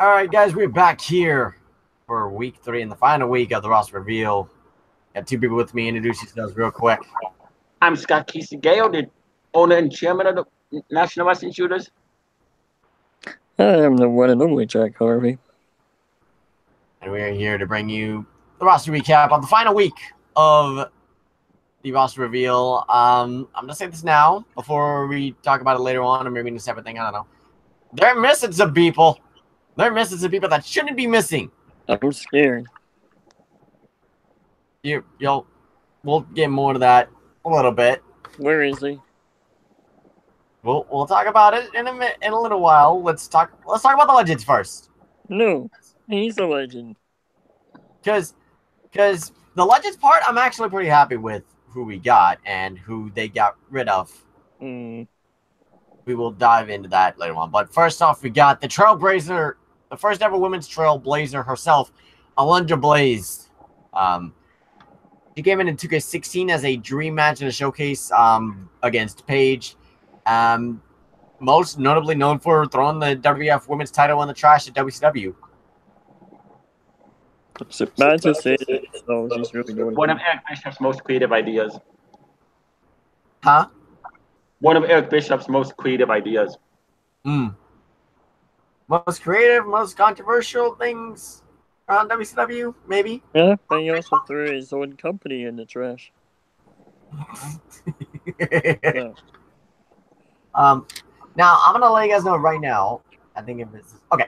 All right, guys, we're back here for week 3 and the final week of the roster reveal. Got two people with me. Introduce yourselves real quick. I'm Scott Casey Gale, the owner and chairman of the National Wrestling Shooters. I am the one and only Jack Harvey. And we are here to bring you the roster recap of the final week of the roster reveal. I'm going to say this now before we talk about it later on, or maybe in a separate thing. I don't know. They're missing some people. They're missing some people that shouldn't be missing. I'm scared. We'll get more to that a little bit. Where is he? We'll talk about it in a little while. Let's talk about the legends first. No, he's a legend. Because the legends part, I'm actually pretty happy with who we got and who they got rid of. We will dive into that later on. But first off, we got the Trailblazer, the first ever women's Trailblazer herself, Alundra Blaze. She came in 2K16 as a dream match in a showcase against Paige. Most notably known for throwing the WWF Women's title in the trash at WCW. It's bad to say it, so she's really doing One of Eric Bishop's most creative ideas. Huh? One of Eric Bishop's most creative ideas. Most creative, most controversial things around WCW, maybe? Yeah, but he also threw his own company in the trash. Yeah. Now, I'm going to let you guys know right now. I think if it's... Okay.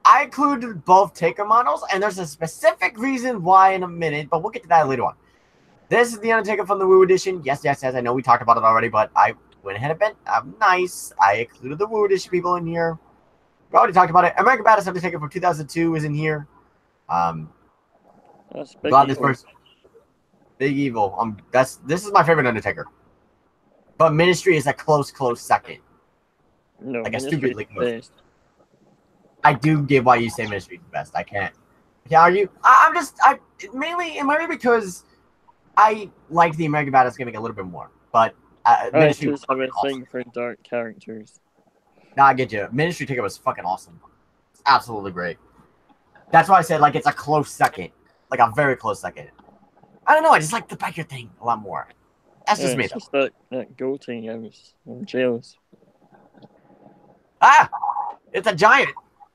I included both Taker models, and there's a specific reason why in a minute, but we'll get to that later on. This is the Undertaker from the Woo Edition. Yes, I know we talked about it already, but I went ahead and been nice. I included the Woo Edition people in here. We already talked about it. American Badass Undertaker from 2002 is in here. Glad this first Big Evil. This is my favorite Undertaker. But Ministry is a close second. No, like a stupidly close. Best. I do get why you say Ministry is the best. I can't argue. Mainly because I like the American Badass gimmick a little bit more. But Ministry just have a thing for dark characters. Nah, I get you. Ministry Taker was fucking awesome. It's absolutely great. That's why I said like it's a close second. Like a very close second. I don't know, I just like the biker thing a lot more. That's just me. It's just that goatee. I'm jealous. Ah! It's a giant.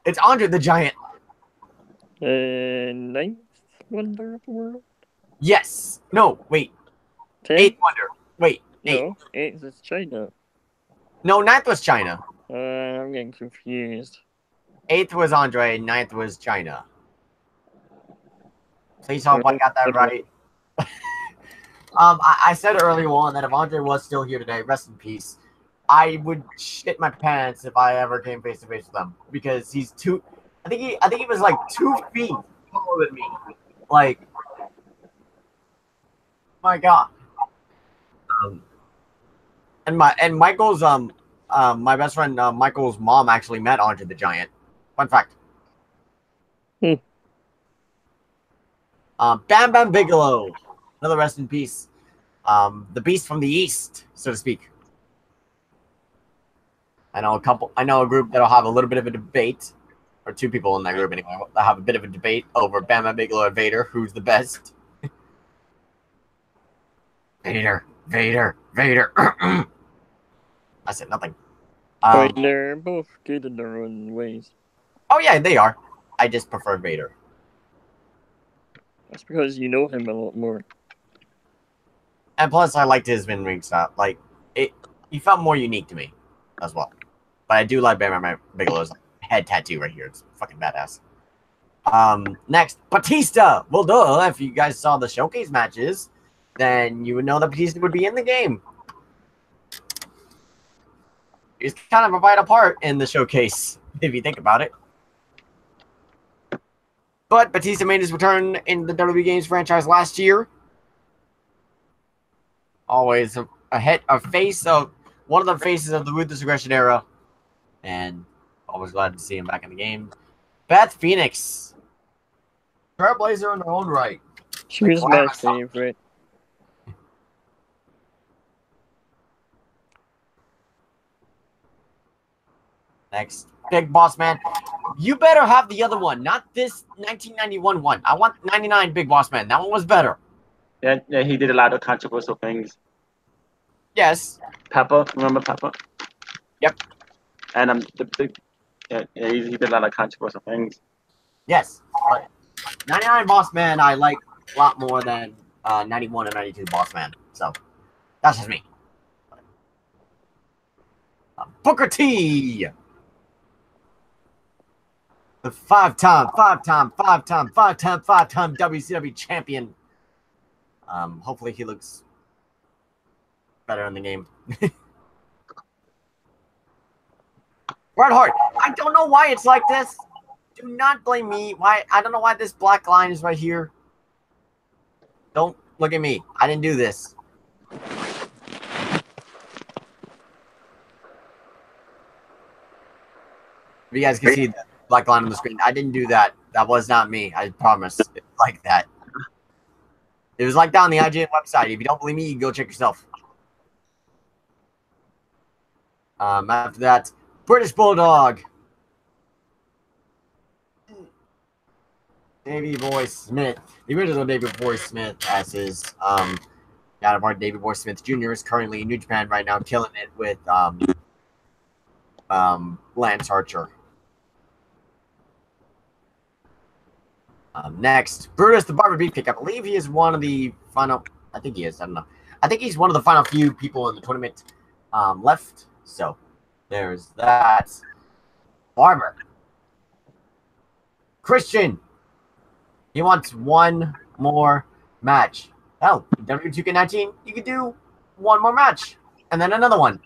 It's Andre the Giant. Ninth wonder of the world? Yes. No, wait. 10? Eighth wonder. Wait, 8. No, 8th is China. No, 9th was China. I'm getting confused. 8th was Andre, 9th was China. Please hope I got that right. I said earlier on that if Andre was still here today, rest in peace, I would shit my pants if I ever came face to face with him because he's too. I think he was like 2 feet taller than me. Like, my God. And Michael's my best friend Michael's mom actually met Andre the Giant. Fun fact. Bam Bam Bigelow, another rest in peace. The beast from the east, so to speak. I know a group that'll have a little bit of a debate, or 2 people in that group anyway. They'll have a bit of a debate over Bam Bam Bigelow and Vader, who's the best. Vader. I said nothing. They're both good in their own ways. Oh yeah, they are. I just prefer Vader. That's because you know him a lot more. And plus, I liked his in-ring style. Like, he felt more unique to me as well. But I do like Bam Bam Bigelow's head tattoo right here. It's fucking badass. Next, Batista. Well, duh. If you guys saw the showcase matches, then you would know that Batista would be in the game. He's kind of a vital part in the showcase, if you think about it. But Batista made his return in the WWE Games franchise last year. Always a face of one of the faces of the Ruthless Aggression era. And always glad to see him back in the game. Beth Phoenix. Trailblazer in her own right. She was my favorite. Next, Big Boss Man. You better have the other one, not this 1991 one. I want 99 Big Boss Man. That one was better. Yeah, he did a lot of controversial things. Yes. Pepper, remember Pepper? Yep. And he did a lot of controversial things. Yes. But 99 Boss Man I like a lot more than 91 and 92 Boss Man. So that's just me. Booker T. The five-time WCW champion. Hopefully he looks better in the game. Bret Hart. I don't know why it's like this. Do not blame me. Why? I don't know why this black line is right here. Don't look at me. I didn't do this. You guys can see the black line on the screen. I didn't do that. That was not me. I promise. It's like that. It was like that on the IGN website. If you don't believe me, you can go check yourself. After that, British Bulldog. Davey Boy Smith. The original Davey Boy Smith as his counterpart. Davey Boy Smith Jr. is currently in New Japan right now, killing it with Lance Archer. Next, Brutus the Barber Beefcake. I believe he is one of the final. I think he is. I don't know. I think he's one of the final few people in the tournament left. So there's that. Barber. Christian. He wants one more match. Hell, W2K19, you could do one more match, and then another one,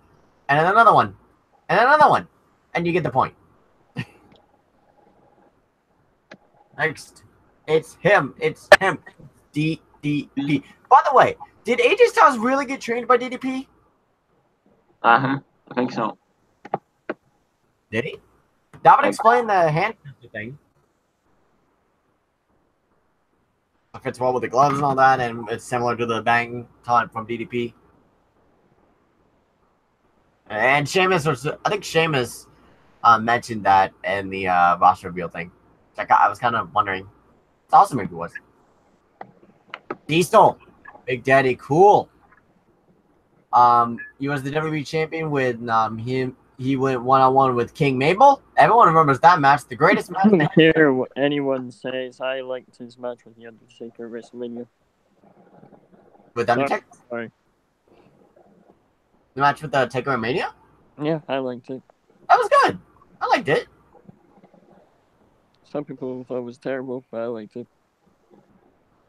and then another one, and then another one, and you get the point. Next. It's him. It's him. DDP. By the way, did AJ Styles really get trained by DDP? I think so. Did he? That would explain the hand thing. It fits well with the gloves and all that, and it's similar to the bang taunt from DDP. And Sheamus, I think Sheamus mentioned that in the roster reveal thing. I was kind of wondering. It's awesome if it was. Diesel, Big Daddy, cool. He was the WWE champion with him. He went one-on-one with King Mabel. Everyone remembers that match, the greatest match. I don't care what anyone says. I liked his match with the Undertaker at WrestleMania. With Undertaker? Sorry. The match with the Taker Mania? Yeah, I liked it. That was good. I liked it. Some people thought it was terrible, but I liked it.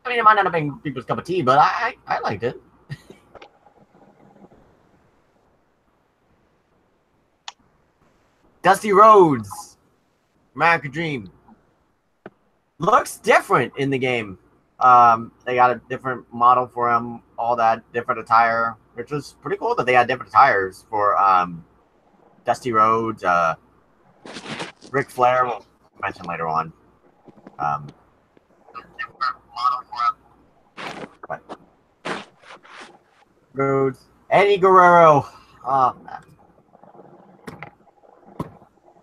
I mean, it might not have been people's cup of tea, but I liked it. Dusty Rhodes, American Dream. Looks different in the game. They got a different model for him, all that different attire, which was pretty cool that they had different attires for Dusty Rhodes, Ric Flair. We'll mention later on. Rhodes, Eddie Guerrero.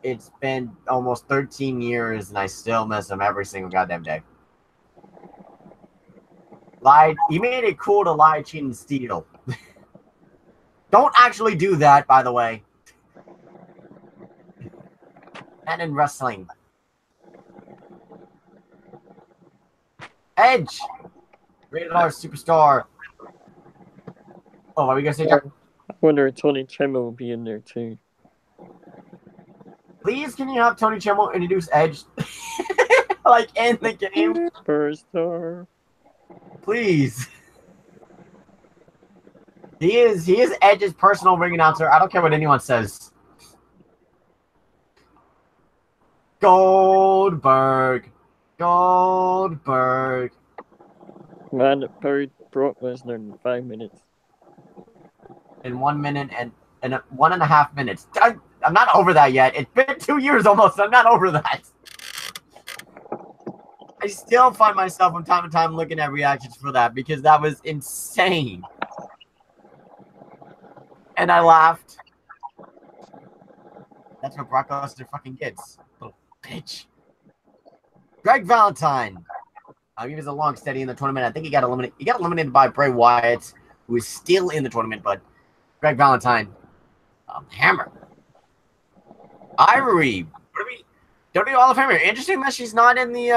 It's been almost 13 years, and I still miss him every single goddamn day. Lied. He made it cool to lie, cheat, and steal. Don't actually do that, by the way. And in wrestling. Edge. Rated R Superstar. Oh, what are we going to say, Jack? I wonder if Tony Chimel will be in there too. Please, can you have Tony Chimel introduce Edge? Like, in the game? Superstar. Please. He is Edge's personal ring announcer. I don't care what anyone says. Goldberg. Man that buried Brock Lesnar in 5 minutes. In 1 minute and 1.5 minutes. I'm not over that yet. It's been 2 years almost. I'm not over that. I still find myself from time to time looking at reactions for that because that was insane. And I laughed. That's what Brock Lesnar fucking gets. Little bitch. Greg Valentine. He was a long steady in the tournament. I think he got eliminated. He got eliminated by Bray Wyatt, who is still in the tournament, but Greg Valentine, hammer. Ivory, WWE Hall of Famer. Interesting that she's not in the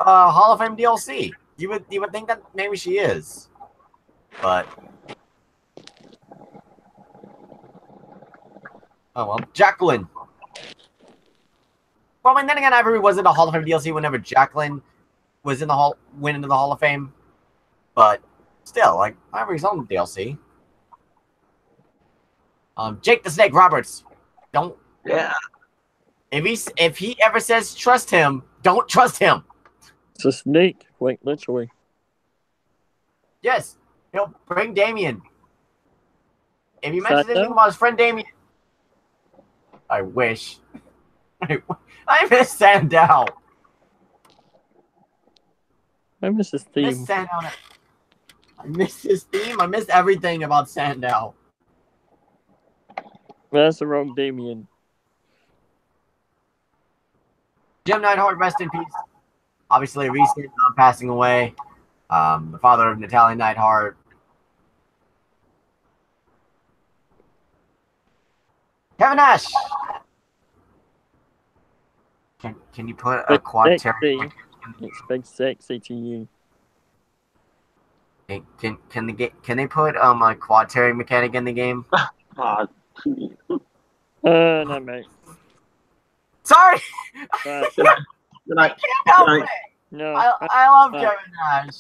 Hall of Fame DLC. You would think that maybe she is, but oh well. Jacqueline. Well, I mean, then again, Ivory was in the Hall of Fame DLC whenever Jacqueline was in the went into the Hall of Fame, but still, like Ivory's on the DLC. Jake the Snake Roberts. Don't. Yeah. If he ever says trust him, don't trust him. It's a snake, like literally. Yes, he'll bring Damien. If he mentions anything about his friend Damien, I wish. I miss Sandow. I miss his theme. I miss his theme. I miss everything about Sandow. That's the wrong Damien. Jim Neidhart, rest in peace. Obviously, a recent passing away. The father of Natalia Neidhart. Kevin Nash. Can you put a quad terry? It's big sexy to you. Can they put a quad terry mechanic in the game? No, mate. Sorry. Good night. I can't help it. No. I love Kevin Nash.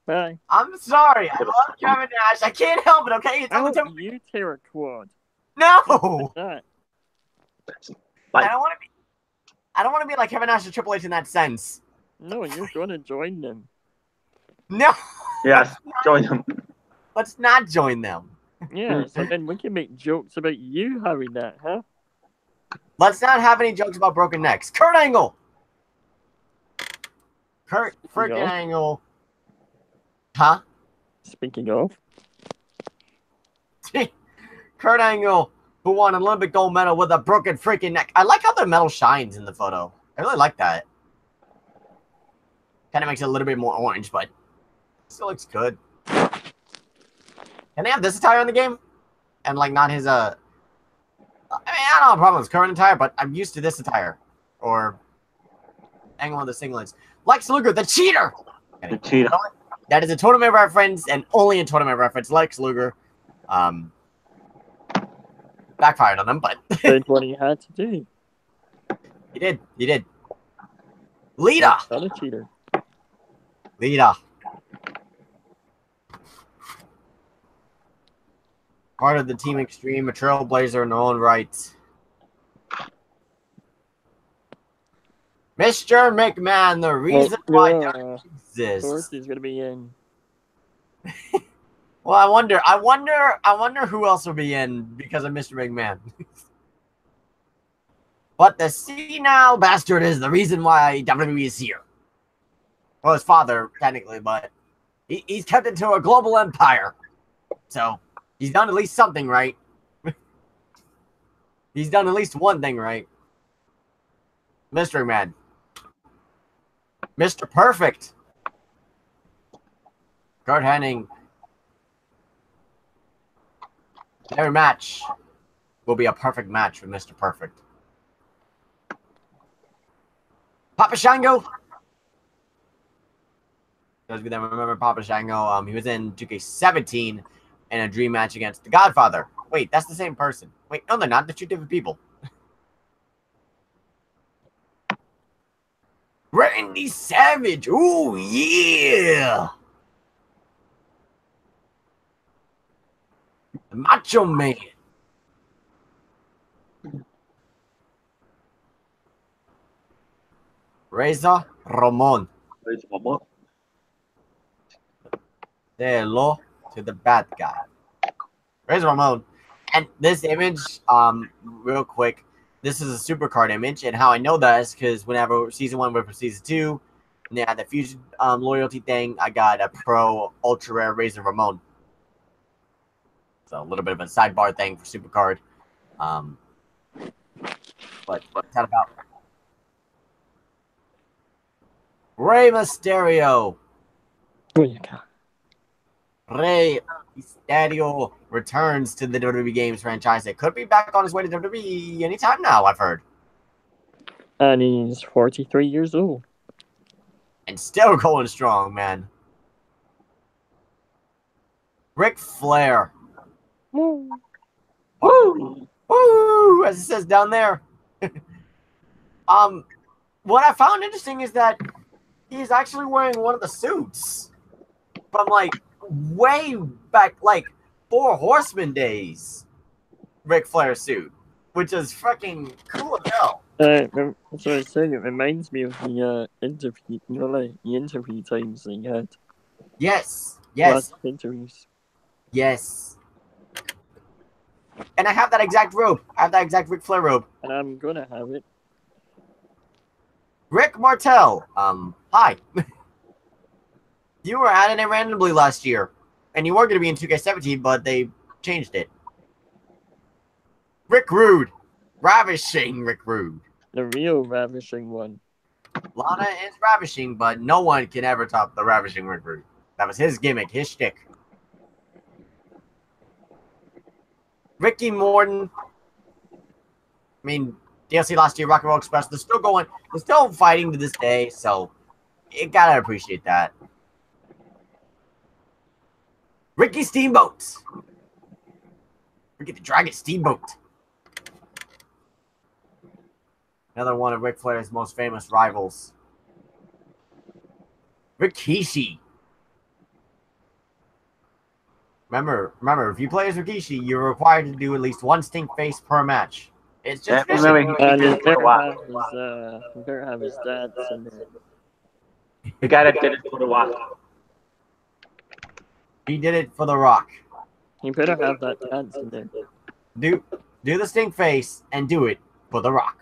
Bye. I'm sorry. I love Kevin Nash. I can't help it. Okay, it's How only about you tear a quad? No. That. I don't want to be like Kevin Nash or Triple H in that sense. No, you're gonna join them. No. Yes, join them. Let's not join them. Yeah, so then we can make jokes about you having that, huh? Let's not have any jokes about broken necks. Kurt Angle. Kurt freaking Angle. Huh? Speaking of. Kurt Angle, who won an Olympic gold medal with a broken freaking neck. I like how the metal shines in the photo. I really like that. Kind of makes it a little bit more orange, but still looks good. Can they have this attire in the game? And like not his I mean, I don't have a problem with his current attire, but I'm used to this attire. Or Angle with the singlets. Lex Luger, the cheater! The cheater. That is a tournament reference and only a tournament reference. Lex Luger. Backfired on him, but Did what he had to do. He did. Lita! Not a cheater. Lita. Part of the Team Extreme, a trailblazer in their own right. Mr. McMahon, the reason why WWE exists. Of course he's gonna be in. Well, I wonder who else will be in because of Mr. McMahon. But the senile bastard is the reason why WWE is here. Well, his father, technically, but he's kept it to a global empire. So, he's done at least something right. He's done at least one thing right. Mr. McMahon. Mr. Perfect. Kurt Hennig. Every match will be a perfect match with Mr. Perfect. Papa Shango. Those of you that remember Papa Shango, he was in 2K17 in a dream match against the Godfather. Wait, that's the same person. Wait, no, they're not. They're two different people. Randy Savage. Ooh, yeah. The Macho Man. Razor Ramon. Say hello to the bad guy. Razor Ramon. And this image, real quick, this is a supercard image, and how I know that is because whenever Season 1 went for Season 2, and they had the Fusion loyalty thing, I got a Pro Ultra Rare Razor Ramon. So a little bit of a sidebar thing for supercard. But what's that about? Rey Mysterio. Booyaka. Rey Mysterio returns to the WWE Games franchise. It could be back on his way to WWE anytime now, I've heard. And he's 43 years old. And still going strong, man. Ric Flair. Woo. Woo! Woo! As it says down there. What I found interesting is that he's actually wearing one of the suits from like way back, like 4 Horsemen days. Ric Flair suit, which is freaking cool as hell. So I said it reminds me of the interview, like the interview times they had. Yes. Last interviews. Yes. And I have that exact robe. I have that exact Ric Flair robe. And I'm gonna have it. Rick Martel. Hi. You were added in randomly last year, and you were going to be in 2K17, but they changed it. Rick Rude. Ravishing Rick Rude. The real ravishing one. Lana is ravishing, but no one can ever top the ravishing Rick Rude. That was his gimmick, his shtick. Ricky Morton. I mean, DLC last year, Rock and Roll Express. They're still going. They're still fighting to this day, so you gotta appreciate that. Ricky Steamboat. Ricky the Dragon Steamboat. Another one of Ric Flair's most famous rivals. Rikishi. Remember, if you play as Rikishi, you're required to do at least one stink face per match. It's just Remember he And did you it for a while. better have his dad's in there. The guy that did it for a while. He did it for The Rock. You better have that dance in there. Do the stink face and do it for The Rock.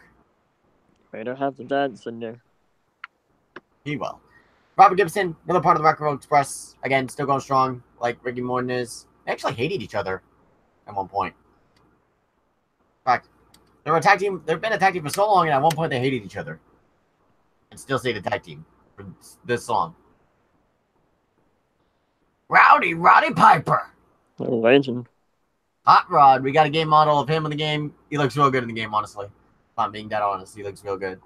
Better have the dance in there. He will. Robert Gibson, another part of the Rock and Roll Express. Again, still going strong, like Ricky Morton is. They actually hated each other at one point. In fact, they were a tag team. They've been a tag team for so long, and at one point they hated each other. And still stayed a tag team for this song. Roddy Piper. A legend. Hot Rod. We got a game model of him in the game. He looks real good in the game, honestly. If I'm being that honest, he looks real good.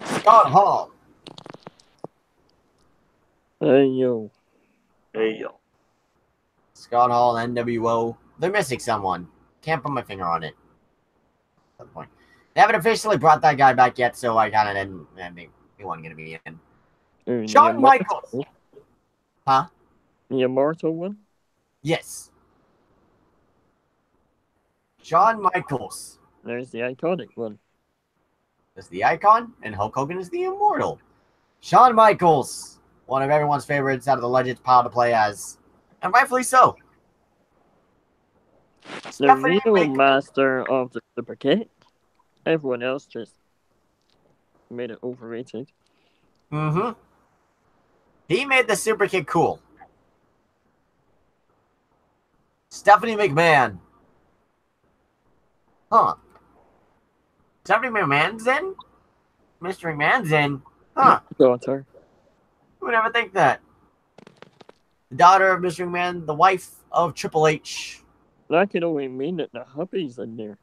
Scott Hall. Hey, yo. Hey, yo. Scott Hall, NWO. They're missing someone. Can't put my finger on it. At the point. They haven't officially brought that guy back yet, so I kind of didn't think he wasn't going to be in. Shawn Michaels. Huh? The immortal one? Yes. Shawn Michaels. There's the iconic one. Is the icon, and Hulk Hogan is the immortal. Shawn Michaels, one of everyone's favorites out of the Legends pile to play as, and rightfully so. The real master of the super kick. Everyone else just made it overrated. Mm-hmm. He made the super kick cool. Stephanie McMahon. Huh. Stephanie McMahon's in? Mr. McMahon's in? Huh. Daughter. Who would ever think that? The daughter of Mr. McMahon, the wife of Triple H. That could only mean that the hubby's in there.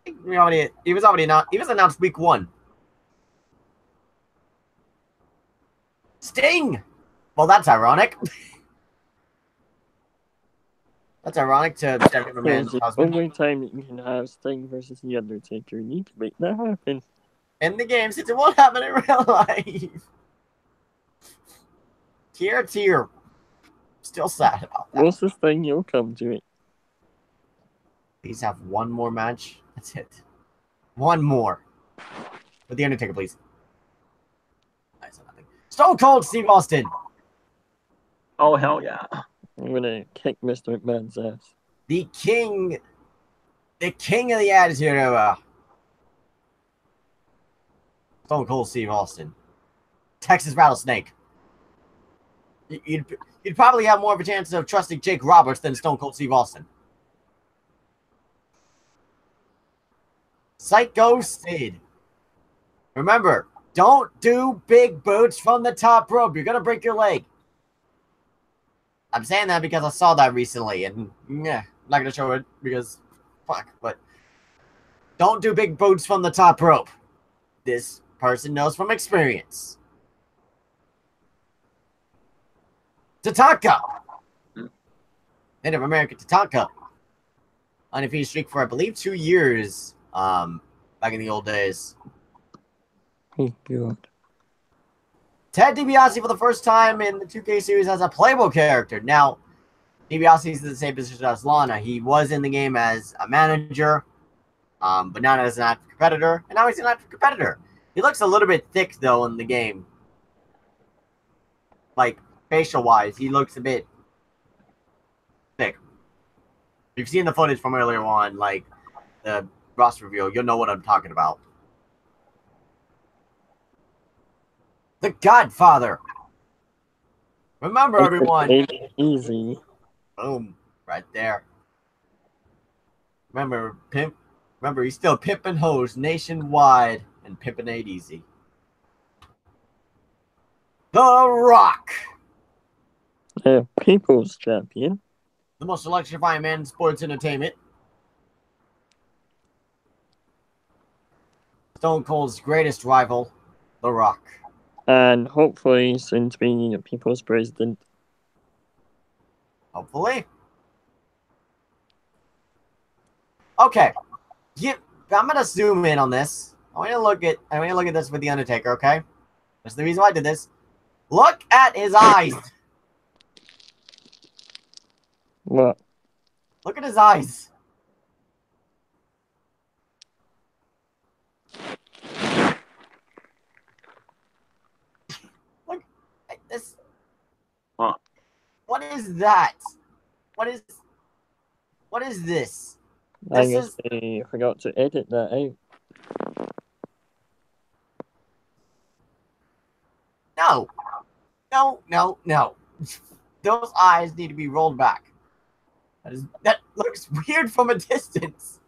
He was announced week 1. Sting! Well, that's ironic. That's ironic to Stephanie McMahon's The husband. only time that you can have Sting versus The Undertaker, you need to make that happen. In the game, since it won't happen in real life. Tear. Still sad about that. What's this thing? You'll come to it. Please have one more match. That's it. One more. With The Undertaker, please. Nice, nothing. Stone Cold Steve Austin. Oh, hell yeah. I'm gonna kick Mr. McMahon's ass. The king of the Attitude Era. Stone Cold Steve Austin. Texas Rattlesnake. you'd probably have more of a chance of trusting Jake Roberts than Stone Cold Steve Austin. Psycho Sid. Remember, don't do big boots from the top rope. You're gonna break your leg. I'm saying that because I saw that recently, and yeah, I'm not gonna show it because fuck. But don't do big boots from the top rope. This person knows from experience. Tatanka. Native American Tatanka. Undefeated streak for, I believe, 2 years. Back in the old days. Oh, God. Ted DiBiase for the first time in the 2K series as a playable character. Now, DiBiase is in the same position as Lana. He was in the game as a manager, but not as an active competitor. And now he's an active competitor. He looks a little bit thick, though, in the game. Like, facial-wise, he looks a bit thick. If you've seen the footage from earlier on, like the roster reveal, you'll know what I'm talking about. The Godfather. Remember, everyone. Easy. Boom. Right there. Remember, pimp. Remember, he's still pimping hoes nationwide and pimping ain't easy. The Rock. The People's Champion. The most electrifying man in sports entertainment. Stone Cold's greatest rival, The Rock. And hopefully soon to be the People's President. Hopefully. Okay. I'm gonna zoom in on this. I want to look at this with the Undertaker, okay? That's the reason why I did this. Look at his eyes. What? Look at his eyes. Look at this. Huh. What is that? What is this? I guess they forgot to edit that out. No. Those eyes need to be rolled back. That looks weird from a distance.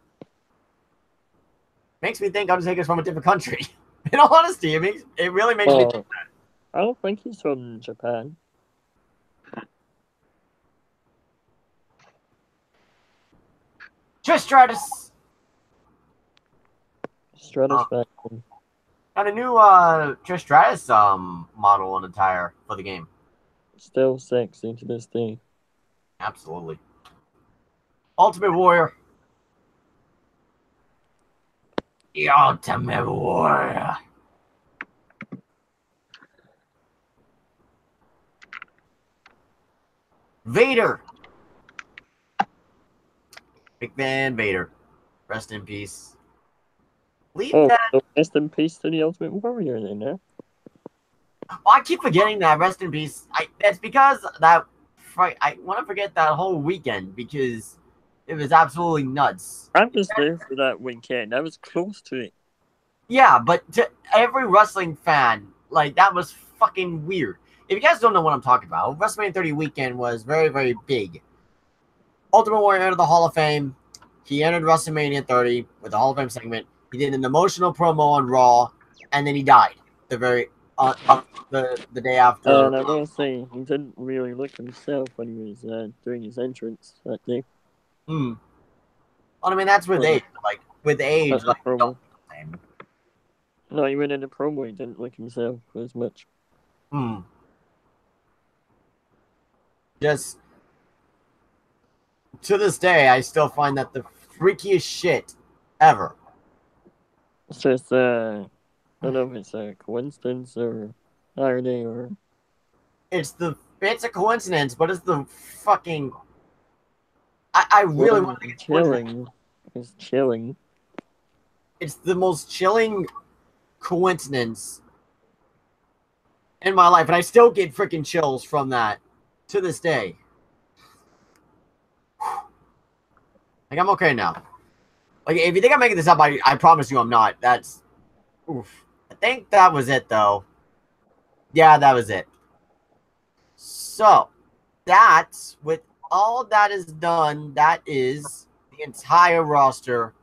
Makes me think Undertaker's from a different country. In all honesty, it really makes me think that. I don't think he's from Japan. Trish Stratus. Stratus Faction. Got a new Trish Stratus model and attire for the game. Still sexy to this day. Absolutely. Ultimate Warrior. The Ultimate Warrior. Vader. Big Van Vader. Rest in peace. Leave that. So rest in peace to the Ultimate Warrior then, huh? Well, I keep forgetting that. Rest in peace. That's because that I want to forget that whole weekend because it was absolutely nuts. I was there for that weekend. I was close to it. Yeah, but to every wrestling fan, like, that was fucking weird. If you guys don't know what I'm talking about, WrestleMania 30 weekend was very, very big. Ultimate Warrior entered the Hall of Fame. He entered WrestleMania 30 with the Hall of Fame segment. He did an emotional promo on Raw, and then he died the day after. And I will say, he didn't really look himself when he was doing his entrance that day. Well, I mean, that's with age. Like, with age, like, don't same. No, even in the promo, he didn't look himself as much. Just, to this day, I still find that the freakiest shit ever. It's just, I don't know if it's a coincidence or irony or... It's a coincidence, but it's the fucking... I really want to think it's chilling. It's chilling. It's the most chilling coincidence in my life, and I still get freaking chills from that to this day. Like, I'm okay now. Like, if you think I'm making this up, I promise you I'm not. That's... Oof. I think that was it, though. Yeah, that was it. So, that's with all that is done. That is the entire roster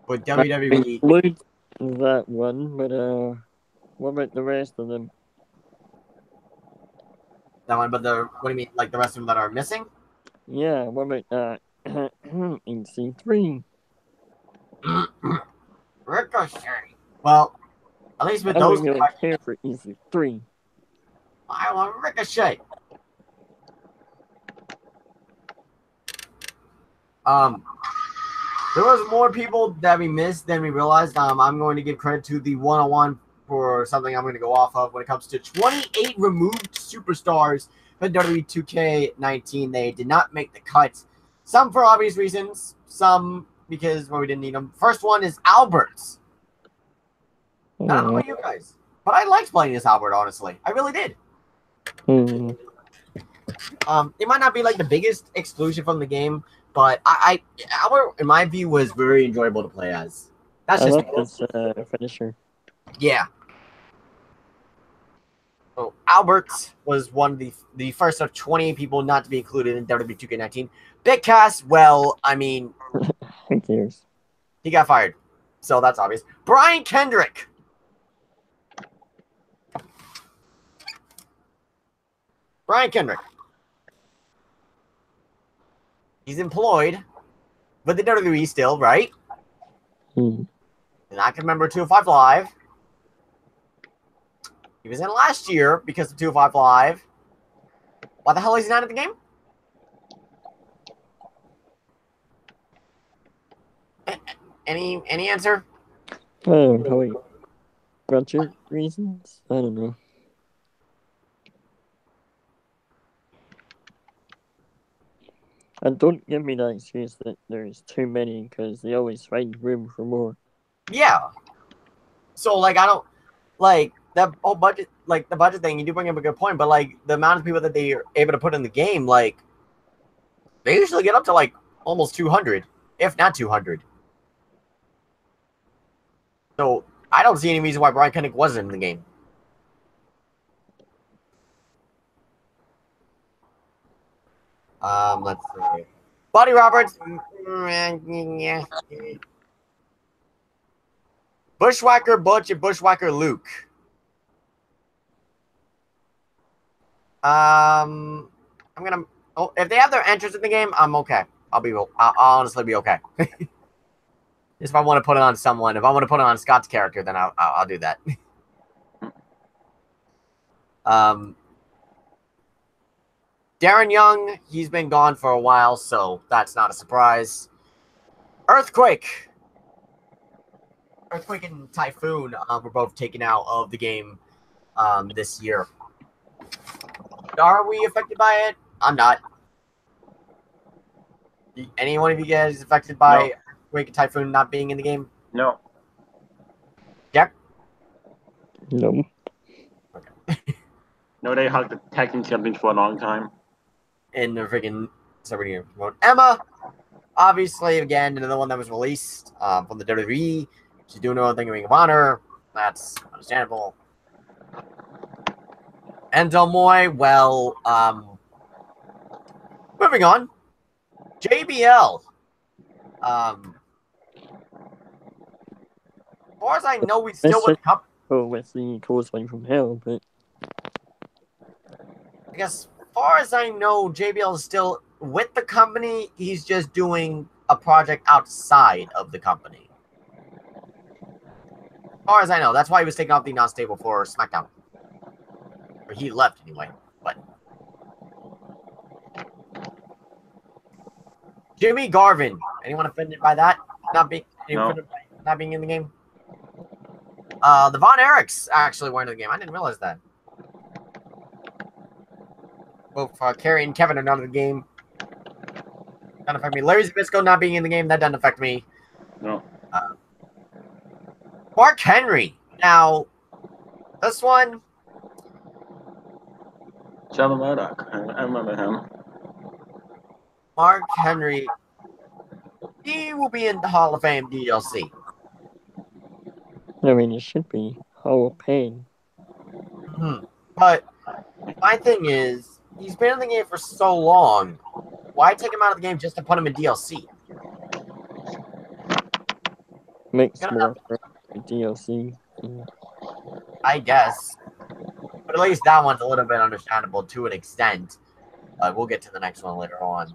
for WWE. Include that one, but what about the rest of them? That one, but what do you mean? Like the rest of them that are missing? Yeah, what about EC3? Ricochet. Well, at least with I those, don't really care for EC3. I want Ricochet. There was more people that we missed than we realized. I'm going to give credit to the 101 for something I'm going to go off of when it comes to 28 removed superstars for WWE 2K19. They did not make the cut. Some for obvious reasons, some because we didn't need them. First one is Albert's. I don't know about you guys, but I liked playing this Albert, honestly. I really did. It might not be like the biggest exclusion from the game, but Albert, in my view, was very enjoyable to play as. That's I just like this finisher. Yeah. So Albert was one of the first of 20 people not to be included in WWE 2K19. Big Cass, well, I mean, Who cares? he got fired, so that's obvious. Brian Kendrick. Brian Kendrick. He's employed with the WWE still, right? And I can remember 205 Live. He was in last year because of 205 Live. Why the hell is he not in the game? Any answer? Probably budget reasons. I don't know. And don't give me that excuse that there's too many because they always find room for more. Yeah. So like I don't like that whole budget, like the budget thing. You do bring up a good point, but like the amount of people that they are able to put in the game, like they usually get up to like almost 200, if not 200. So I don't see any reason why Brian Kendrick wasn't in the game. Let's see. Buddy Roberts. Bushwhacker Butch and Bushwhacker Luke. I'm gonna. Oh, if they have their entrance in the game, I'm okay. I'll honestly be okay. If I want to put it on someone, if I want to put it on Scott's character, then I'll do that. Darren Young, he's been gone for a while, so that's not a surprise. Earthquake and Typhoon were both taken out of the game this year. Are we affected by it? I'm not. Any one of you guys affected by Earthquake and Typhoon not being in the game? No. Jack? No. Okay. No, they hugged the tag team champions for a long time. In the freaking celebrity promote. Emma, obviously, again, another one that was released from the WWE. She's doing her own thing in Ring of Honor. That's understandable. And Del Moy, well, moving on. JBL. As far as I know, we still with Cup. Oh, with the Causeway from Hell, but I guess, as far as I know, JBL is still with the company. He's just doing a project outside of the company. As far as I know, that's why he was taken off the non-stable for SmackDown. Or he left anyway, but Jimmy Garvin. Anyone offended by that? Not being in the game? The Von Erichs actually weren't in the game. I didn't realize that. Both Kerry and Kevin are not in the game. Doesn't affect me. Larry Zbyszko not being in the game, that doesn't affect me. No. Mark Henry. Now, this one. Trevor Murdoch. I remember him. Mark Henry. He will be in the Hall of Fame DLC. I mean, it should be Hall of Pain. But my thing is, He's been in the game for so long. Why take him out of the game just to put him in DLC? Makes more for DLC. I guess. But at least that one's a little bit understandable to an extent. We'll get to the next one later on.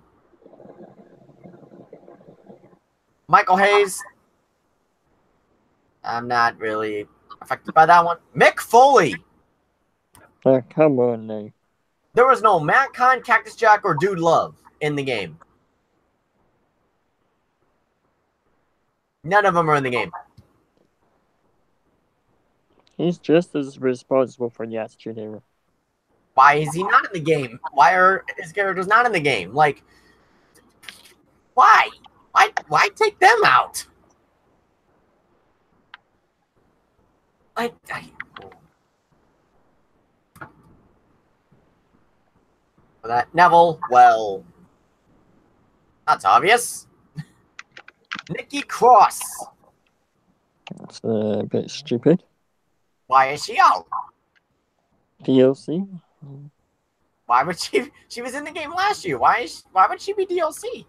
Michael Hayes. I'm not really affected by that one. Mick Foley. Oh, come on now. There was no Mankind, Cactus Jack, or Dude Love in the game. None of them are in the game. He's just as responsible for the Attitude Era. Why is he not in the game? Why are his characters not in the game? Like, why? Why take them out? That Neville, well, that's obvious. Nikki Cross. That's a bit stupid. Why is she out? DLC? Why would she? She was in the game last year. Why would she be DLC?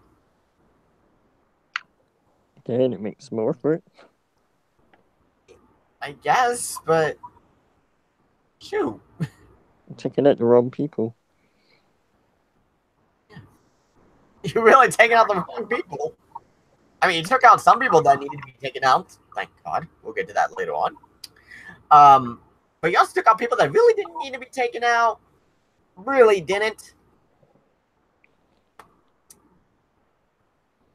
Again, it makes more for it. I guess, but shoot. I'm taking out the wrong people. You're really taking out the wrong people. I mean, you took out some people that needed to be taken out. Thank God. We'll get to that later on. But you also took out people that really didn't need to be taken out. Really didn't.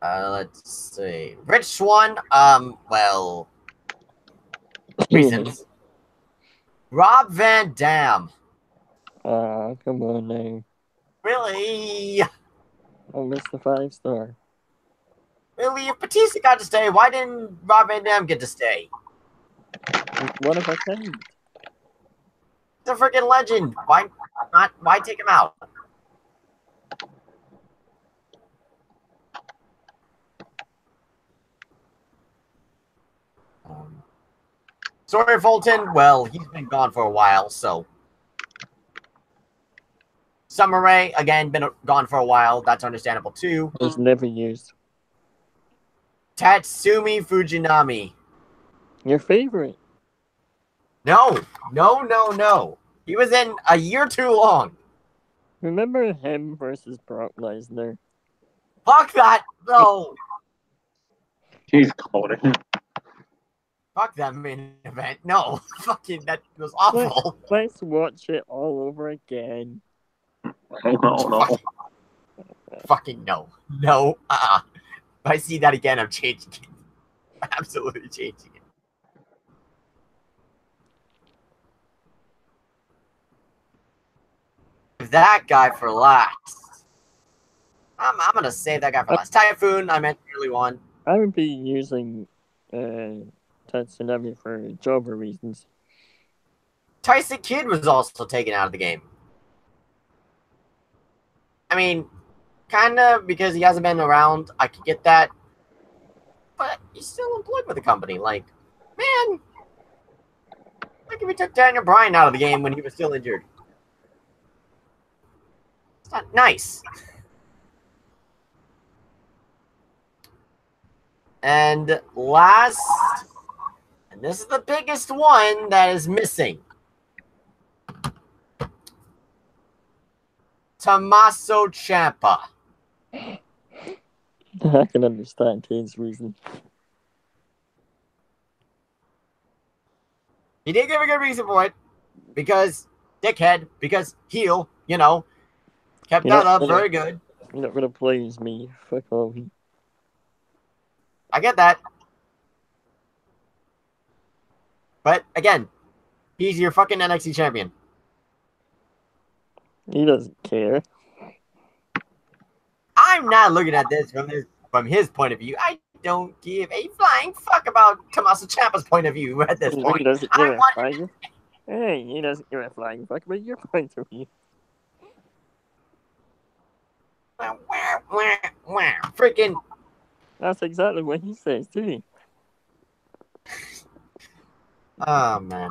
Let's see. Rich Swan. Well, reasons. Rob Van Dam. Come on now. Really? I missed the 5-star. Really? If Batista got to stay, why didn't Rob Van Dam get to stay? What if I can't? He's a freaking legend. Why not? Why take him out? Sorry, Fulton. Well, he's been gone for a while, so. Summer Rae, again, been gone for a while. That's understandable, too. It's never used. Tatsumi Fujinami. Your favorite? No. He was in a year too long. Remember him versus Brock Lesnar? Fuck that. No. He's called it. Fuck that main event. No. Fucking, that was awful. Let's watch it all over again. No. Fucking no. No. If I see that again, I'm changing it. I'm absolutely changing it. That guy for last. I'm gonna save that guy for last. Typhoon, I meant early one. I would be using Tatsunami for jobber reasons. Tyson Kidd was also taken out of the game. I mean, kind of, because he hasn't been around. I could get that. But he's still employed with the company. Like, man. Like if we took Daniel Bryan out of the game when he was still injured. It's not nice. And last, and this is the biggest one that is missing. Tommaso Ciampa. I can understand his reason. He did give a good reason for it. Because dickhead, because heel, you know. Kept that up, very good. You're not gonna please me. Fuck off. I get that. But again, he's your fucking NXT champion. He doesn't care. I'm not looking at this from his point of view. I don't give a flying fuck about Tommaso Ciampa's point of view at this point. He doesn't give a flying. Hey, he doesn't give a flying fuck about your point of view. Freaking. That's exactly what he says too. Oh man.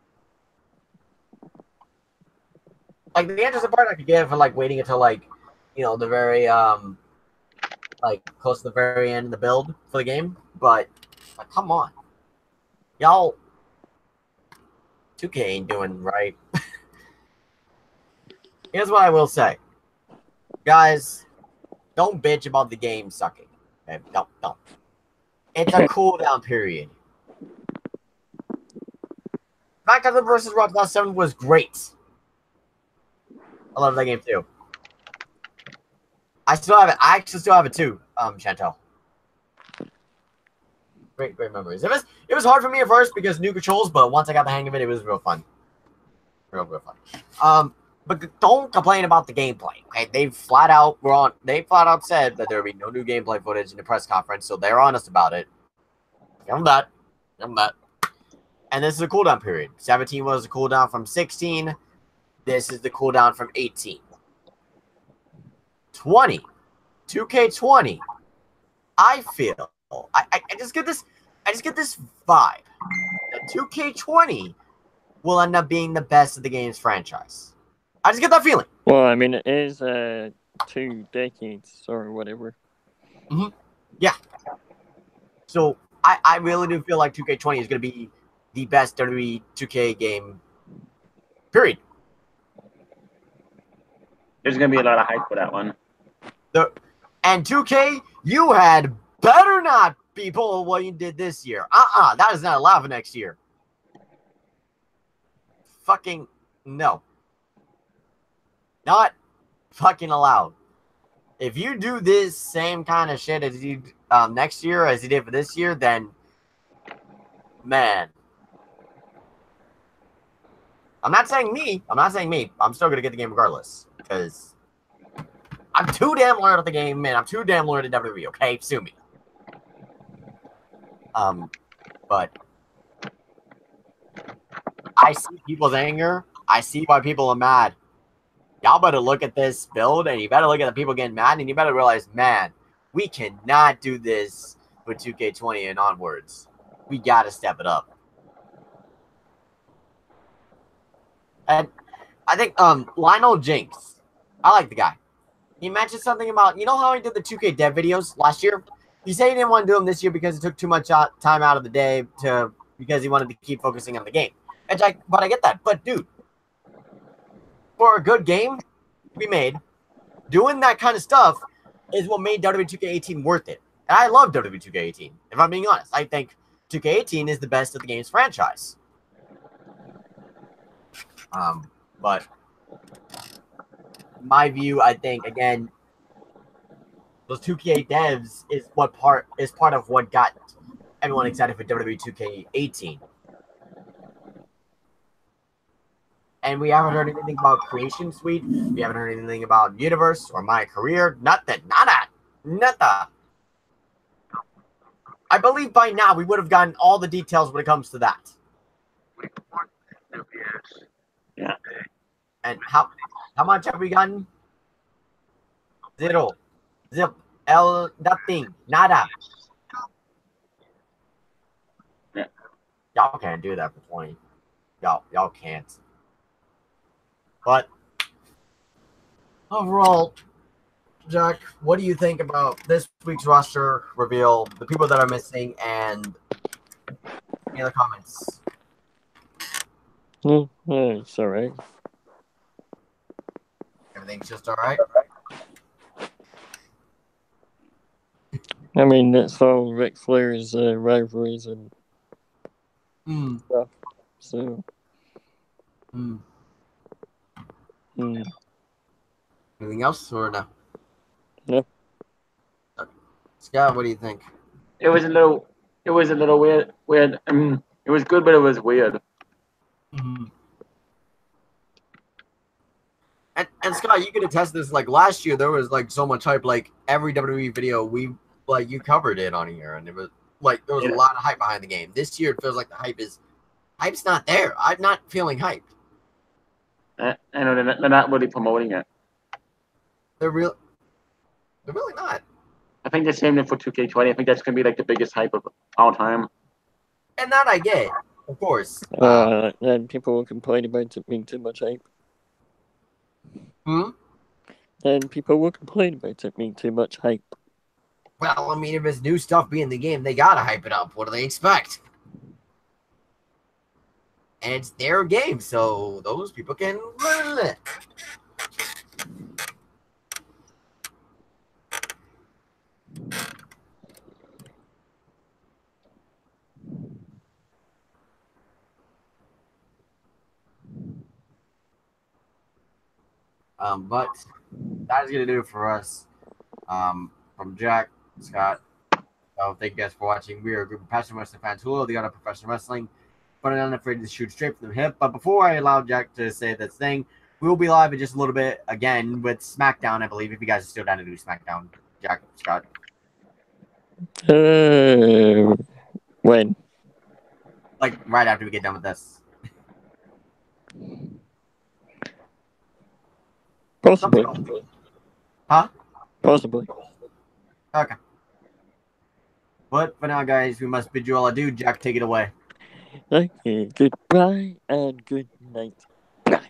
like the interesting part I could get for like waiting until like, the very like close to the very end of the build for the game, but come on, y'all, 2K ain't doing right. Here's what I will say, guys: don't bitch about the game sucking. Okay? Don't. It's a cooldown period. Back to the versus Rock Last 7 was great. I love that game too. I still have it. I actually still have it too, Chantel. Great memories. It was hard for me at first because new controls, but once I got the hang of it, it was real fun. Real fun. But don't complain about the gameplay. Okay, they flat out said that there would be no new gameplay footage in the press conference, so they're honest about it. Give them that. And this is a cooldown period. 17 was a cooldown from 16. This is the cooldown from 18. 20. 2K20. I feel I just get this vibe that 2K20 will end up being the best of the game's franchise. I just get that feeling. Well, I mean, it is 2 decades or whatever. Mm-hmm. Yeah. So I really do feel like 2K20 is going to be the best WWE 2K game. Period. There's going to be a lot of hype for that one. And 2K, you had better not be pulling what you did this year. That is not allowed for next year. Fucking no. Not fucking allowed. If you do this same kind of shit as you next year as you did for this year, then man. I'm not saying me. I'm still gonna get the game regardless. Because I'm too damn loyal to the game, man. I'm too damn loyal to WWE, okay? Sue me. But I see people's anger. I see why people are mad. Y'all better look at this build, and you better look at the people getting mad, and you better realize, man, we cannot do this with 2K20 and onwards. We gotta step it up. And I think Lionel Jinx, I like the guy. He mentioned something about, how he did the 2K dev videos last year? He said he didn't want to do them this year because it took too much time out of the day because he wanted to keep focusing on the game. But I get that. But dude, for a good game we made, doing that kind of stuff is what made WWE 2K18 worth it. And I love WWE 2K18. If I'm being honest, I think 2K18 is the best of the game's franchise. But my view, I think, again, those 2K devs is part of what got everyone excited for WWE 2K18. And we haven't heard anything about Creation Suite. We haven't heard anything about Universe or My Career. Nothing. Nada. I believe by now we would have gotten all the details when it comes to that. Yeah. And how much have we gotten? Zero. Zip. Nothing. Nada. Yeah. Y'all can't do that for 20. Y'all can't. But overall, Jack, what do you think about this week's roster reveal, the people that are missing, and any other comments? It's all right. Everything's just all right? I mean, that's all Ric Flair's rivalries and stuff. So. Anything else or no? No. Okay. Scott, what do you think? It was a little weird. It was good, but it was weird. Mm-hmm. And Scott, you can attest this. Like last year, there was like so much hype. Like every WWE video, you covered it on here, and it was like there was a lot of hype behind the game. This year, it feels like the hype's not there. I'm not feeling hyped. I know they're not really promoting it. They're really not. I think the same thing for 2K20. I think that's gonna be like the biggest hype of all time. And that I get, of course. And people will complain about it being too much hype. then people will complain about it being too much hype. Well, I mean, if it's new stuff being in the game, they gotta hype it up. What do they expect? And it's their game, so those people can run it. But that is gonna do it for us. From Jack, Scott. So thank you guys for watching. We are a group of passionate wrestling fans who love the art of professional wrestling, but are not afraid to shoot straight from the hip. But before I allow Jack to say this thing, we will be live in just a little bit again with SmackDown, I believe, if you guys are still down to do SmackDown. Jack, Scott. When? Like right after we get done with this. Possibly. Huh? Possibly. Okay. But for now, guys, we must bid you all adieu. Jack, take it away. Okay, goodbye and good night. Bye.